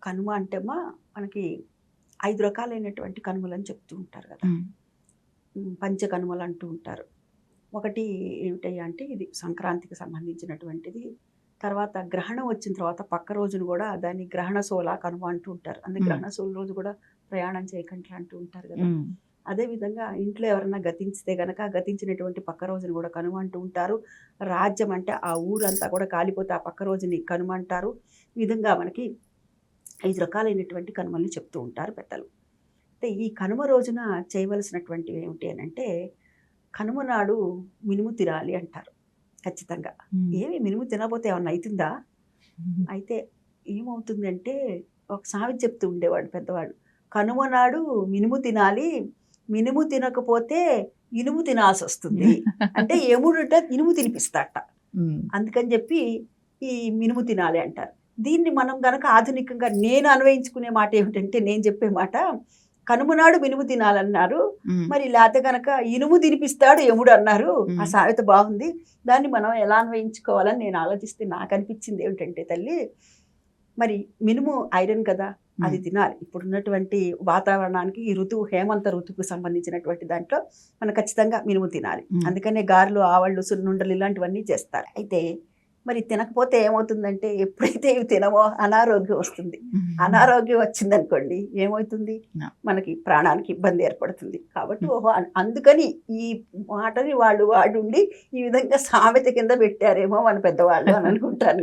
కనుమ అంటేమా మనకి 5 రకాలైనటువంటి కనుమలని చెప్తూ ఉంటారు కదా. పంచ కనుమలు అంటూ ఉంటారు. ఒకటి ఏమిటయ్యా అంటే ఇది సంక్రాంతికి సంబంధించినటువంటిది. తర్వాత గ్రహణం వచ్చిన తర్వాత పక్క రోజును కూడా దాన్ని గ్రహణ సోల కనుమ అంటూ ఉంటారు. అందుకే గ్రహణ సోల రోజు కూడా ప్రయాణం చేయకండి అంటూ ఉంటారు కదా. అదేవిధంగా ఇంట్లో ఎవరైనా గతించితే గనక గతించినటువంటి పక్క రోజుని కూడా కనుమ అంటూ ఉంటారు. రాజ్యం అంటే ఆ ఊరంతా కూడా కాలిపోతే ఆ పక్క రోజుని కనుమ అంటారు. ఈ విధంగా మనకి 5 రకాలైనటువంటి కనుమల్ని చెప్తూ ఉంటారు పెద్దలు. అయితే ఈ కనుమ రోజున చేయవలసినటువంటివి ఏమిటి అని అంటే, కనుమ నాడు మినుము తినాలి అంటారు ఖచ్చితంగా. ఏమి మినుము తినకపోతే ఏమన్నా అవుతుందా? అయితే ఏమవుతుందంటే ఒక సామెత చెప్తూ ఉండేవాడు పెద్దవాడు. కనుమ నాడు మినుము తినాలి, మినుము తినకపోతే ఇనుము తినాల్సి వస్తుంది. అంటే యముడుట ఇనుము తినిపిస్తాట. అందుకని చెప్పి ఈ మినుము తినాలి అంటారు. దీన్ని మనం గనక ఆధునికంగా నేను అన్వయించుకునే మాట ఏమిటంటే, నేను చెప్పే మాట కనుమనాడు మినుము తినాలన్నారు, మరి లేకపోతే కనుక ఇనుము తినిపిస్తాడు యముడు అన్నారు. ఆ సామెత బాగుంది. దాన్ని మనం ఎలా అన్వయించుకోవాలని నేను ఆలోచిస్తే నాకు అనిపించింది ఏమిటంటే, తల్లి మరి మినుము ఐరన్ కదా, అది తినాలి. ఇప్పుడున్నటువంటి వాతావరణానికి ఈ ఋతువు హేమంత ఋతువుకు సంబంధించినటువంటి దాంట్లో మనం ఖచ్చితంగా మినుము తినాలి. అందుకనే గారెలు, ఆవళ్ళు, సున్నుండలు ఇలాంటివన్నీ చేస్తారు. అయితే మరి తినకపోతే ఏమవుతుందంటే, ఎప్పుడైతే ఇవి తినమో అనారోగ్యం వస్తుంది. అనారోగ్యం వచ్చిందనుకోండి ఏమవుతుంది, మనకి ప్రాణానికి ఇబ్బంది ఏర్పడుతుంది. కాబట్టి అందుకని ఈ మాటని వాళ్ళు వాడుండి ఈ విధంగా సామెత కింద పెట్టారేమో మన పెద్దవాళ్ళు అని అనుకుంటాను.